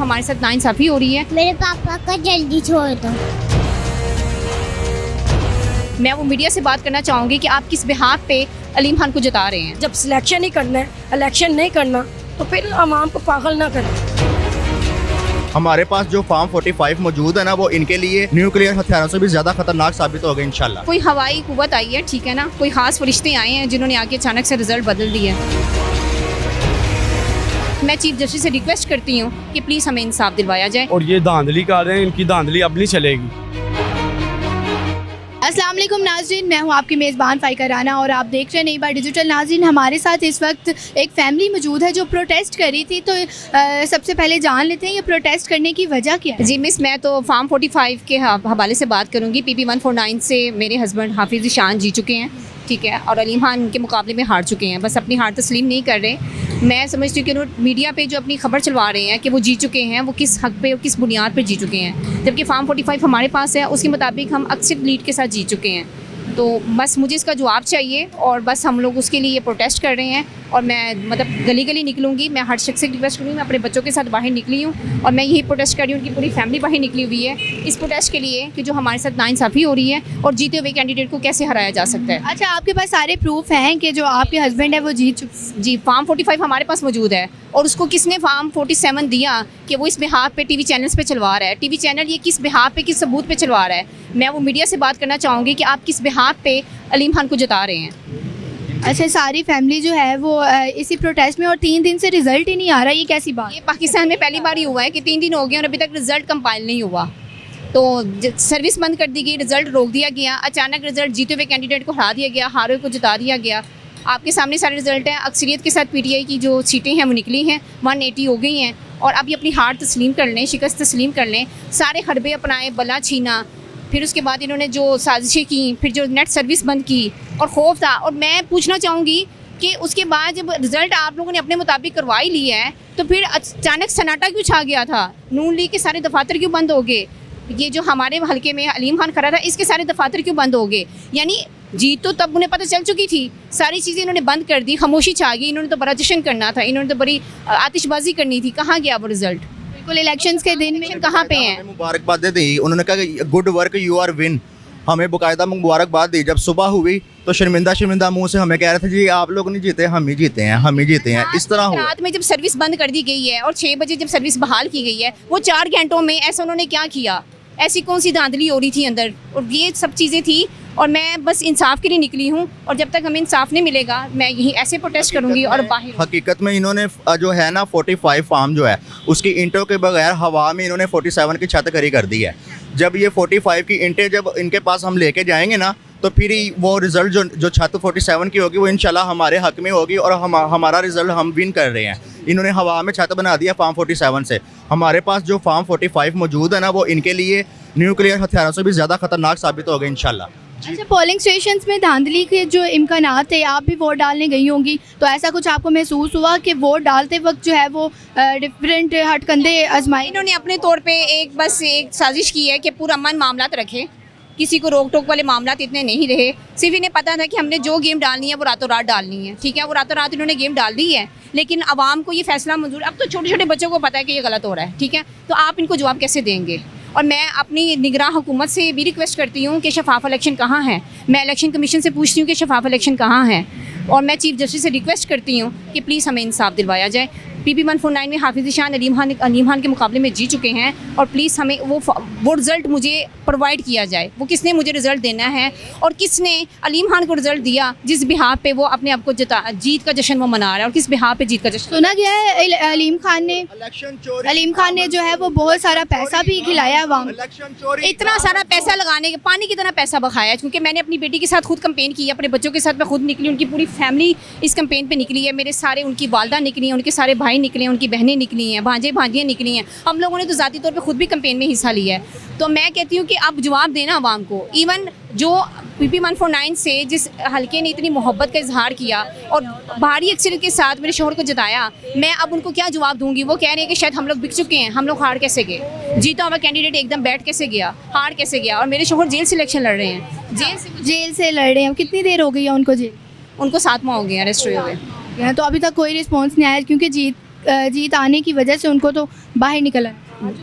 हमारे साथ नाइंसाफ़ी हो रही है। मेरे पापा का जल्दी छोड़ दो। मैं वो मीडिया से बात करना चाहूँगी कि आप किस बिहाफ पे अलीम खान को जता रहे हैं। जब सिलेक्शन ही करना है, इलेक्शन नहीं करना, तो फिर आवाम को पागल ना करें। हमारे पास जो फार्म 45 मौजूद है ना, वो इनके लिए न्यूक्लियर हथियारों से भी ज़्यादा खतरनाक साबित होगा इंशाल्लाह। कोई हवाई कुव्वत आई है, ठीक है ना, कोई खास फरिश्ते आए हैं जिन्होंने आके अचानक से रिजल्ट बदल दिया। मैं चीफ जस्टिस से रिक्वेस्ट करती हूँ कि प्लीज़ हमें इंसाफ दिलवाया जाए। और ये धांधली कर रहे हैं, इनकी धांधली अब नहीं चलेगी। अस्सलाम वालेकुम नाज़रीन, मैं हूं आपकी मेज़बान फ़ाइका राना और आप देख रहे हैं नई बार डिजिटल। नाज़रीन, हमारे साथ इस वक्त एक फैमिली मौजूद है जो प्रोटेस्ट कर रही थी, तो सबसे पहले जान लेते हैं ये प्रोटेस्ट करने की वजह क्या है। जी मिस, मैं तो फार्म 45 के हवाले से बात करूँगी। PP 149 से मेरे हस्बैंड हाफिज़ ईशान जी चुके हैं, ठीक है, और अलीम खान के मुकाबले में हार चुके हैं। बस अपनी हार तस्लीम नहीं कर रहे। मैं समझती हूँ कि उन्होंने मीडिया पे जो अपनी खबर चलवा रहे हैं कि वो जीत चुके हैं, वो किस हक पे और किस बुनियाद पे जीत चुके हैं, जबकि फार्म 45 हमारे पास है, उसके मुताबिक हम अक्सर लीड के साथ जीत चुके हैं। तो बस मुझे इसका जवाब चाहिए और बस हम लोग उसके लिए प्रोटेस्ट कर रहे हैं। और मैं मतलब गली गली निकलूँगी, मैं हर शख्स से रिक्वेस्ट करूँगी। मैं अपने बच्चों के साथ बाहर निकली हूँ और मैं यही प्रोटेस्ट कर रही हूँ। उनकी पूरी फैमिली बाहर निकली हुई है इस प्रोटेस्ट के लिए कि जो हमारे साथ नाइंसाफ़ी हो रही है और जीते हुए कैंडिडेट को कैसे हराया जा सकता है। अच्छा, आपके पास सारे प्रूफ हैं कि जो आपके हस्बैंड है वो जीत चुके? जी, फार्म 45 हमारे पास मौजूद है और उसको किसने फार्म 47 दिया कि वो इस बिहाफ पे TV चैनल्स पे चलवा रहा है। TV चैनल ये किस बिहाफ पे, किस सबूत पे चलवा रहा है। मैं वो मीडिया से बात करना चाहूँगी कि आप किस बिहाफ पे अलीम खान को जता रहे हैं। अच्छा, सारी फैमिली जो है वो इसी प्रोटेस्ट में, और 3 दिन से रिजल्ट ही नहीं आ रहा, ये कैसी बात? ये पाकिस्तान में पहली बार ही हुआ है कि 3 दिन हो गए और अभी तक रिजल्ट कंपाइल नहीं हुआ। तो सर्विस बंद कर दी गई, रिजल्ट रोक दिया गया, अचानक रिजल्ट जीते हुए कैंडिडेट को हरा दिया गया, हारे को जिता दिया गया। आपके सामने सारे रिजल्ट हैं। अक्सरियत के साथ PTI की जो सीटें हैं वो निकली हैं, 180 हो गई हैं। और अब ये अपनी हार तस्लीम कर लें, शिकस्त तस्लीम कर लें, सारे हरबे अपनाए, बला छीना, फिर उसके बाद इन्होंने जो साजिशें की, फिर जो नेट सर्विस बंद की और खौफ था। और मैं पूछना चाहूँगी कि उसके बाद जब रिज़ल्ट आप लोगों ने अपने मुताबिक करवा ही लिया है, तो फिर अचानक सन्नाटा क्यों छा गया था? नून लीग के सारे दफातर क्यों बंद हो गए? ये जो हमारे हलके में अलीम खान खड़ा था, इसके सारे दफातर क्यों बंद हो गए? यानी जीत तो तब उन्हें पता चल चुकी थी, सारी चीज़ें इन्होंने बंद कर दी, खामोशी छा गई। इन्होंने तो बड़ा जश्न करना था, इन्होंने तो बड़ी आतिशबाजी करनी थी। कहाँ गया वो रिज़ल्ट? बिल्कुल, इलेक्शंस के दिन में कहाँ पे हैं? मुबारकबाद दी, उन्होंने कहा good work you are win, हमें बाकायदा मुबारकबाद दी। जब सुबह हुई तो शर्मिंदा मुंह से हमें कह रहे थे जी आप लोग नहीं जीते, हम ही जीते हैं, हम ही जीते हैं। इस तरह हुआ। रात में जब सर्विस बंद कर दी गई है और 6 बजे जब सर्विस बहाल की गई है, वो 4 घंटों में ऐसा उन्होंने क्या किया? ऐसी कौन सी धांधली हो रही थी अंदर? और ये सब चीज़ें थी और मैं बस इंसाफ के लिए निकली हूँ। और जब तक हमें इंसाफ नहीं मिलेगा मैं यही ऐसे प्रोटेस्ट करूँगी और बाहर। हकीकत में इन्होंने जो है ना 45 फार्म जो है उसकी इंटों के बगैर हवा में इन्होंने 47 की छत खड़ी कर दी है। जब ये 45 की इंटें जब इनके पास हम लेके जाएंगे ना, तो फिर वो रिज़ल्ट जो छत 47 की होगी वो इंशाल्लाह हमारे हक में होगी और हमारा रिज़ल्ट हम विन कर रहे हैं। इन्होंने हवा में छत बना दिया फार्म 47 से। हमारे पास जो फार्म 45 मौजूद है ना, वो इनके लिए न्यूक्लियर हथियारों से भी ज़्यादा खतरनाक साबित होगा इंशाल्लाह। अच्छा, पोलिंग स्टेशंस में धांधली के जो इम्कानात थे, आप भी वोट डालने गई होंगी, तो ऐसा कुछ आपको महसूस हुआ कि वोट डालते वक्त जो है वो डिफरेंट हटकंदे आजमाई? इन्होंने अपने तौर पे बस एक साजिश की है कि पूरा अमन मामलात रखे, किसी को रोक टोक वाले मामलात इतने नहीं रहे। सिर्फ इन्हें पता था कि हमने जो गेम डालनी है वो रातों रात डालनी है, ठीक है। वो रातों रात इन्होंने गेम डाल दी है, लेकिन आवाम को ये फैसला मंजूर। अब तो छोटे छोटे बच्चों को पता है कि ये गलत हो रहा है, ठीक है। तो आप इनको जवाब कैसे देंगे? और मैं अपनी निगरान हुकूमत से भी रिक्वेस्ट करती हूँ कि शफाफ इलेक्शन कहाँ है। मैं इलेक्शन कमीशन से पूछती हूँ कि शफाफ इलेक्शन कहाँ है। और मैं चीफ जस्टिस से रिक्वेस्ट करती हूँ कि प्लीज़ हमें इंसाफ दिलवाया जाए। PP 149 में हाफिज़ ईशान अलीम खान के मुकाबले में जीत चुके हैं और प्लीज़ हमें वो रिज़ल्ट मुझे प्रोवाइड किया जाए। वो किसने मुझे रिज़ल्ट देना है और किसने अलीम खान को रिज़ल्ट दिया जिस बिहाफ पे वो अपने आप को जीत का जश्न वो मना रहा है, और किस बिहाफ पे जीत का जश्न। सुना गया है अलीम खान ने जो है वो बहुत सारा पैसा भी खिलाया अवाम। इतना सारा पैसा लगाने के पानी की तरह पैसा बखाया, क्योंकि मैंने अपनी बेटी के साथ खुद कंपेन की, अपने बच्चों के साथ मैं खुद निकली, उनकी पूरी फैमिली इस कंपेन पे निकली है। मेरे सारे उनकी वालदा निकली हैं, उनके सारे भाई निकले हैं, उनकी बहनें निकली हैं, भांजे भांजियाँ निकली हैं। हम लोगों ने तो ज़ाती तौर पे खुद भी कंपेन में हिस्सा लिया है। तो मैं कहती हूँ कि अब जवाब देना आवाम को। इवन जो PP 149 से जिस हल्के ने इतनी मोहब्बत का इजहार किया और भारी अक्सरियत के साथ मेरे शोहर को जिताया, मैं अब उनको क्या जवाब दूंगी? वो कह रहे हैं कि शायद हम लोग बिक चुके हैं, हम लोग हार कैसे गए? जीता हुआ कैंडिडेट एकदम बैठ कैसे गया, हार कैसे गया? और मेरे शोहर जेल से इलेक्शन लड़ रहे हैं, जेल से लड़ रहे हैं। कितनी देर हो गई है उनको जेल? उनको 7 माह हो गए अरेस्ट हुए हुए। तो अभी तक कोई रिस्पॉन्स नहीं आया क्योंकि जीत जीत आने की वजह से उनको तो बाहर निकल आए।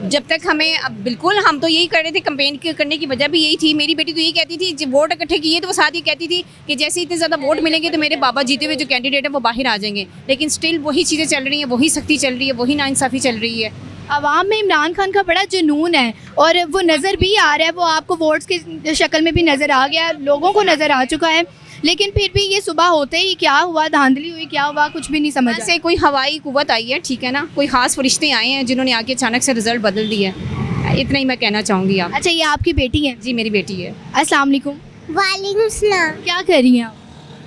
जब तक हमें अब बिल्कुल हम तो यही कर रहे थे, कैंपेन करने की वजह भी यही थी। मेरी बेटी तो यही कहती थी, जब वोट इकट्ठे किए तो वो साथ ही कहती थी कि जैसे इतने ज़्यादा वोट मिलेंगे तो मेरे बाबा जीते हुए जो कैंडिडेट है वो बाहर आ जाएंगे। लेकिन स्टिल वही चीज़ें चल रही हैं, वही सख्ती चल रही है, वही नाइंसाफ़ी चल रही है। आवाम में इमरान खान का बड़ा जुनून है और वो नज़र भी आ रहा है, वो आपको वोट्स की शक्ल में भी नज़र आ गया, लोगों को नज़र आ चुका है। लेकिन फिर भी ये सुबह होते ही क्या हुआ, धांधली हुई, क्या हुआ, कुछ भी नहीं समझ से कोई हवाई कुव्वत आई है, ठीक है ना, कोई ख़ास फरिश्ते आए हैं जिन्होंने आके अचानक से रिजल्ट बदल दिया है। इतना ही मैं कहना चाहूँगी। आप अच्छा, ये आपकी बेटी है? जी मेरी बेटी है। अस्सलाम वालेकुम। वालेकुम सलाम। क्या कर रही हैं आप?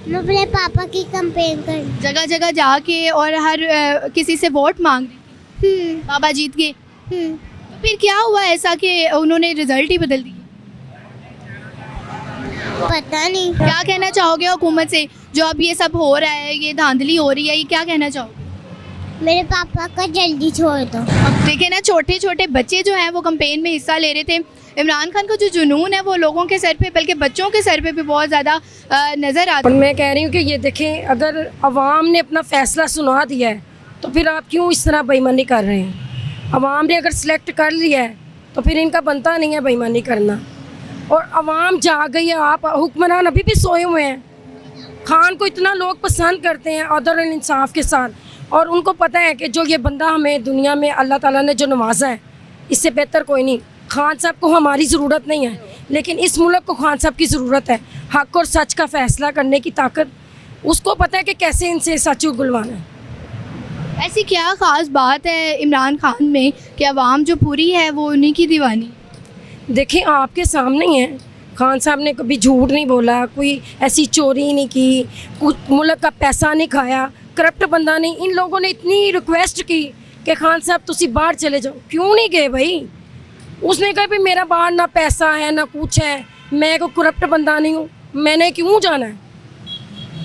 मैं अपने पापा की कंपेन कर। जगह जगह जाके और हर किसी से वोट मांग रही थी, बाबा जीत गए, तो फिर क्या हुआ ऐसा कि उन्होंने रिजल्ट ही बदल दिया? पता नहीं। क्या कहना चाहोगे हुकूमत से, जो अब ये सब हो रहा है, ये धांधली हो रही है, ये क्या कहना चाहोगे? मेरे पापा का जल्दी छोड़ दो। अब देखे ना, छोटे छोटे बच्चे जो हैं वो कैंपेन में हिस्सा ले रहे थे। इमरान खान का जो जुनून है वो लोगों के सर पे, बल्कि बच्चों के सर पे भी बहुत ज़्यादा नज़र आता और मैं कह रही हूँ कि ये देखें, अगर अवाम ने अपना फ़ैसला सुना दिया है तो फिर आप क्यों इस तरह बेईमानी कर रहे हैं? अवाम ने अगर सिलेक्ट कर लिया है तो फिर इनका बनता नहीं है बेईमानी करना। और अवाम जाग गई है, आप हुक्मरान अभी भी सोए हुए हैं। खान को इतना लोग पसंद करते हैं अदल और इंसाफ के साथ, और उनको पता है कि जो ये बंदा हमें दुनिया में अल्लाह ताला ने जो नवाजा है, इससे बेहतर कोई नहीं। खान साहब को हमारी ज़रूरत नहीं है, लेकिन इस मुल्क को खान साहब की ज़रूरत है। हक़ और सच का फ़ैसला करने की ताकत उसको पता है कि कैसे इनसे सच उगलवाना है। ऐसी क्या ख़ास बात है इमरान खान में कि अवाम जो पूरी है वो उन्हीं की दीवानी? देखें, आपके सामने ही है, खान साहब ने कभी झूठ नहीं बोला, कोई ऐसी चोरी नहीं की, कुछ मुल्क का पैसा नहीं खाया, करप्ट बंदा नहीं। इन लोगों ने इतनी रिक्वेस्ट की कि खान साहब तुसी बाहर चले जाओ, क्यों नहीं गए भाई? उसने कहा भी मेरा बाहर ना पैसा है ना कुछ है, मैं कोई करप्ट बंदा नहीं हूँ, मैंने क्यों जाना है?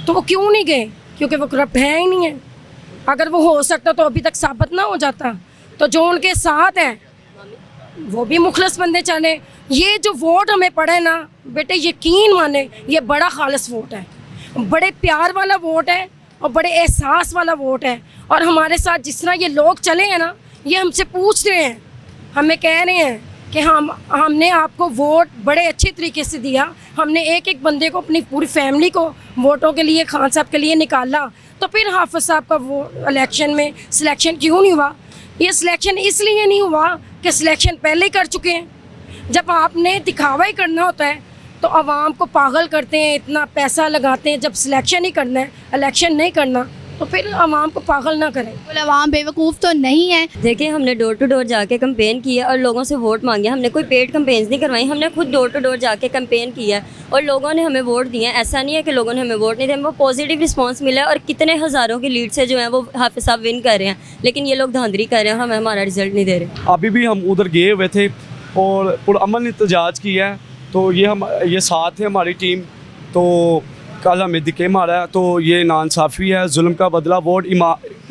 तो वो क्यों नहीं गए? क्योंकि वो करप्ट है ही नहीं है। अगर वो हो सकता तो अभी तक साबित ना हो जाता। तो जो उनके साथ हैं वो भी मुखलस बंदे चले। ये जो वोट हमें पड़े ना बेटे, यकीन माने ये बड़ा खालिस वोट है, बड़े प्यार वाला वोट है और बड़े एहसास वाला वोट है। और हमारे साथ जिस तरह ये लोग चले हैं ना, ये हमसे पूछ रहे हैं, हमें कह रहे हैं कि हमने आपको वोट बड़े अच्छे तरीके से दिया, हमने एक एक बंदे को, अपनी पूरी फैमिली को वोटों के लिए, खान साहब के लिए निकाला, तो फिर हाफिज़ साहब का वो इलेक्शन में सिलेक्शन क्यों नहीं हुआ? ये सिलेक्शन इसलिए नहीं हुआ कि सिलेक्शन पहले ही कर चुके हैं। जब आपने दिखावा ही करना होता है तो आवाम को पागल करते हैं, इतना पैसा लगाते हैं। जब सिलेक्शन ही करना है, इलेक्शन नहीं करना, तो फिर आवाम को पागल ना करें। बोले आवाम बेवकूफ़ तो नहीं है। देखिए, हमने डोर टू डोर जाके कैंपेन किया और लोगों से वोट मांगे। हमने कोई पेड कैंपेन्स नहीं करवाई, हमने खुद डोर टू डोर जाके कैंपेन किया और लोगों ने हमें वोट दिए। ऐसा नहीं है कि लोगों ने हमें वोट नहीं दिया, हमें पॉजिटिव रिस्पांस मिला है और कितने हज़ारों की लीड से जो है वो हाफिज़ साहब विन कर रहे हैं। लेकिन ये लोग धांधली कर रहे हैं, हमें हमारा रिजल्ट नहीं दे रहे। अभी भी हम उधर गए हुए थे और पुरअमन एहतजाज किया है, तो ये साथ है हमारी टीम। तो कल हमें दिखे मारा है, तो ये नाइंसाफ़ी है, जुल्म का बदला वोट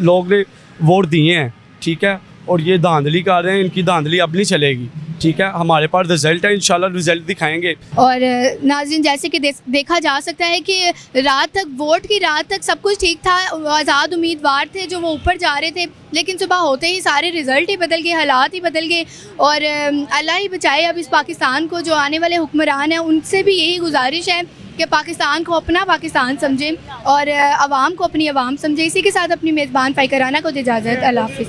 लोग ने वोट दिए हैं, ठीक है, और ये धांधली कर रहे हैं। इनकी धांधली अब नहीं चलेगी, ठीक है। हमारे पास रिज़ल्ट है, इंशाल्लाह रिज़ल्ट दिखाएंगे। और नाज़रीन, जैसे कि देखा जा सकता है कि रात तक, वोट की रात तक सब कुछ ठीक था, आज़ाद उम्मीदवार थे जो वो ऊपर जा रहे थे, लेकिन सुबह होते ही सारे रिज़ल्ट ही बदल गए, हालात ही बदल गए। और अल्लाह ही बचाए अब इस पाकिस्तान को। जो आने वाले हुक्मरान हैं उनसे भी यही गुजारिश है कि पाकिस्तान को अपना पाकिस्तान समझें और आवाम को अपनी आवाम समझें। इसी के साथ अपनी मेज़बान फ़ाइका राना को दे इजाज़त। अल्लाह हाफ़िज़।